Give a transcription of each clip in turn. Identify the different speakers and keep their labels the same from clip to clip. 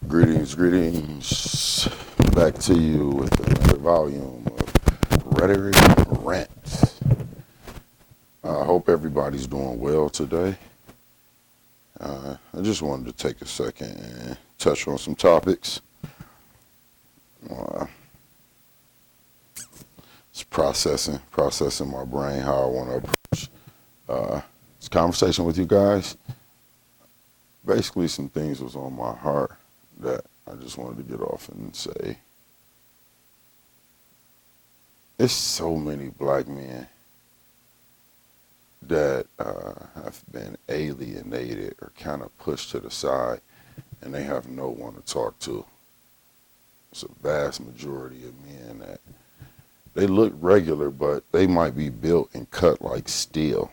Speaker 1: Greetings, greetings. Back to you with another volume of Rhetoric Rant. I hope everybody's doing well today. I just wanted to take a second and touch on some topics. Uh, it's processing my brain, how I want to approach this conversation with you guys. Basically, some things was on my heart that I just wanted to get off and say. There's so many black men that have been alienated or kind of pushed to the side, and they have no one to talk to. It's a vast majority of men that they look regular, but they might be built and cut like steel,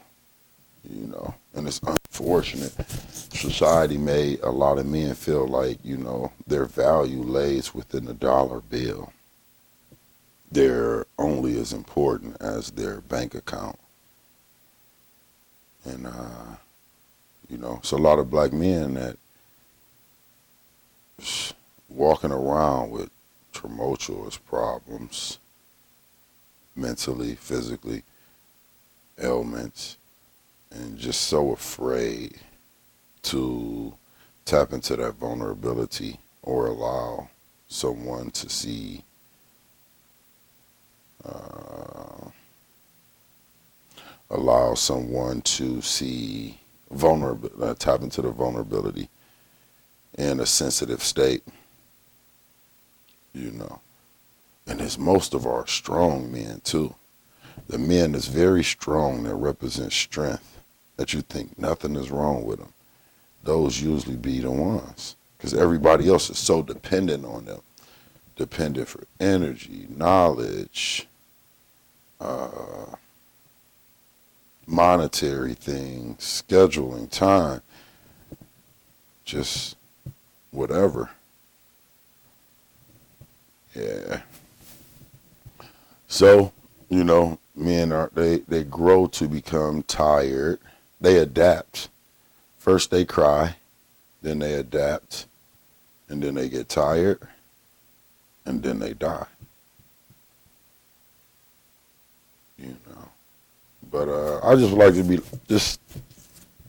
Speaker 1: and it's unfortunate. Society made a lot of men feel like, their value lays within the dollar bill. They're only as important as their bank account. And, it's a lot of black men that walking around with tumultuous problems, mentally, physically, ailments, and just so afraid to tap into that vulnerability or allow someone to see tap into the vulnerability in a sensitive state, and it's most of our strong men too. The men that's very strong, that represent strength, that you think nothing is wrong with them, those usually be the ones, because everybody else is so dependent on them, dependent for energy, knowledge, monetary things, scheduling, time, just whatever. Yeah. So, men they grow to become tired. They adapt. First they cry, then they adapt, and then they get tired, and then they die. But I just like to be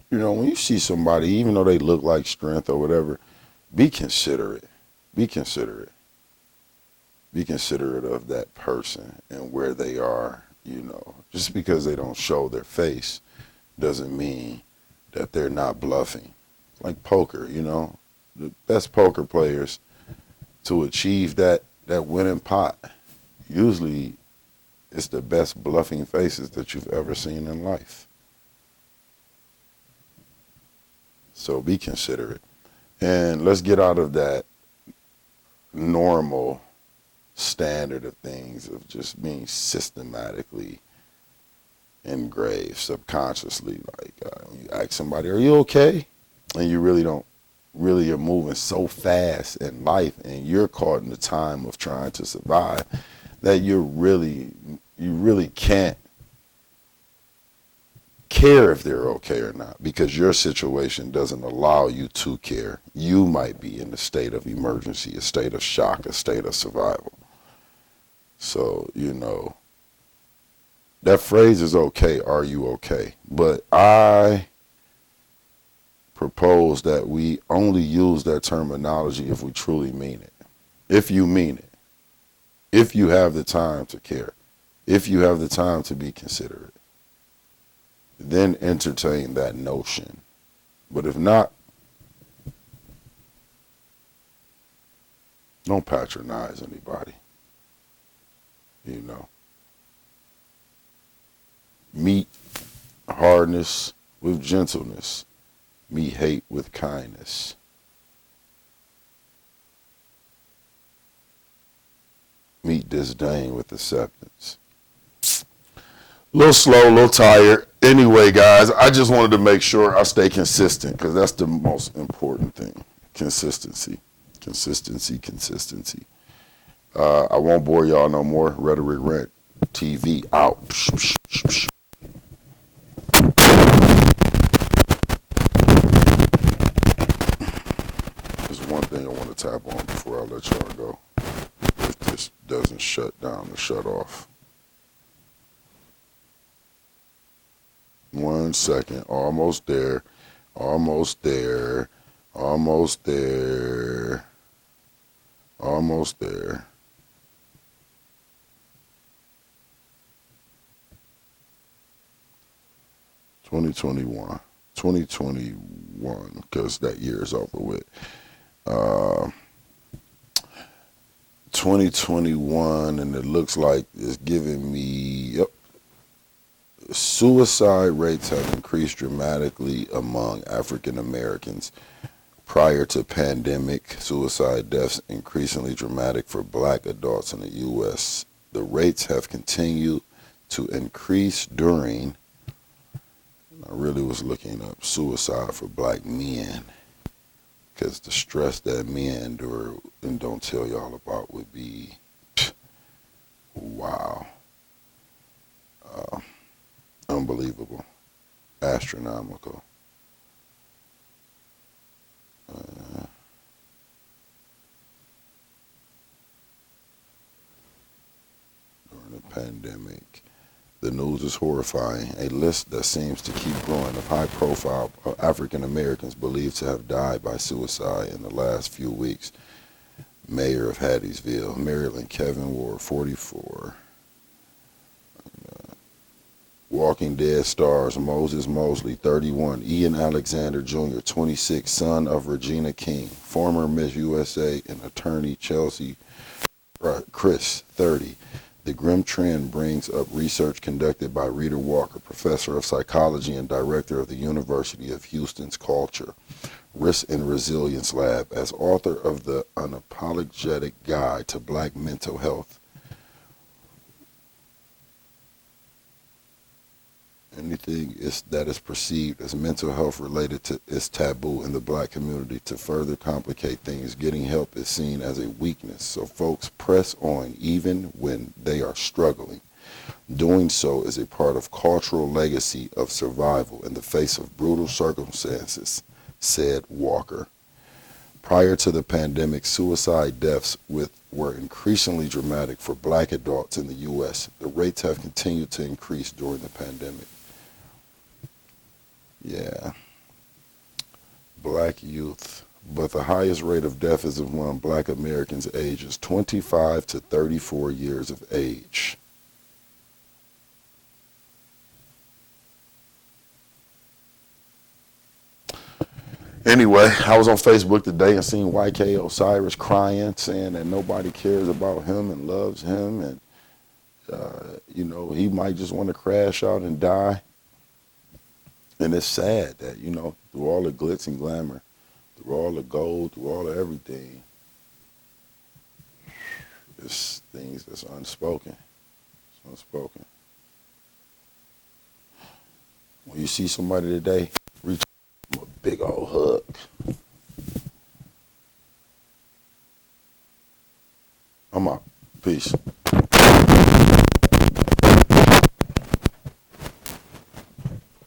Speaker 1: when you see somebody, even though they look like strength or whatever, be considerate. Be considerate. Be considerate of that person and where they are. Just because they don't show their face doesn't mean that they're not bluffing. Like poker, the best poker players, to achieve that winning pot, usually it's the best bluffing faces that you've ever seen in life. So be considerate. And let's get out of that normal standard of things of just being systematically engraved subconsciously. Like when you ask somebody, are you okay? And you really are moving so fast in life, and you're caught in the time of trying to survive, that you really can't care if they're okay or not, because your situation doesn't allow you to care. You might be in a state of emergency, a state of shock, a state of survival. So, that phrase is okay, are you okay? But I propose that we only use that terminology if we truly mean it. If you mean it. If you have the time to care. If you have the time to be considerate. Then entertain that notion. But if not, don't patronize anybody. Meet hardness with gentleness. Meet hate with kindness. Meet disdain with acceptance. A little slow, a little tired. Anyway, guys, I just wanted to make sure I stay consistent, because that's the most important thing. Consistency. I won't bore y'all no more. Rhetoric Rant TV out. one thing I want to tap on before I let y'all go. If this doesn't shut down or shut off. 1 second. Almost there. Almost there. Almost there. Almost there. (2021) 2021, because that year is over with. 2021, and it looks like it's giving me, yep, suicide rates have increased dramatically among African Americans. Prior to pandemic, suicide deaths increasingly dramatic for black adults in the U.S. The rates have continued to increase during, I really was looking up suicide for black men, because the stress that men endure and don't tell y'all about would be, wow, unbelievable, astronomical. During the pandemic. The news is horrifying. A list that seems to keep growing of high-profile African Americans believed to have died by suicide in the last few weeks. Mayor of Hattiesville, Maryland, Kevin Ward, 44. Walking Dead stars Moses Mosley, 31. Ian Alexander Jr., 26, son of Regina King. Former Miss USA and attorney Chelsea Chris, 30. The grim trend brings up research conducted by Rita Walker, professor of psychology and director of the University of Houston's Culture, Risk and Resilience Lab, as author of the Unapologetic Guide to Black Mental Health. Anything that is perceived as mental health related to is taboo in the black community. To further complicate things, getting help is seen as a weakness, so folks press on even when they are struggling. Doing so is a part of cultural legacy of survival in the face of brutal circumstances, said Walker. Prior to the pandemic, suicide deaths were increasingly dramatic for black adults in the U.S. The rates have continued to increase during the pandemic. Yeah. Black youth. But the highest rate of death is among black Americans ages 25 to 34 years of age. Anyway, I was on Facebook today and seen YK Osiris crying, saying that nobody cares about him and loves him, and he might just want to crash out and die. And it's sad that, through all the glitz and glamour, through all the gold, through all of everything, it's things that's unspoken. It's unspoken. When you see somebody today, reach them a big old hug. I'm out. Peace.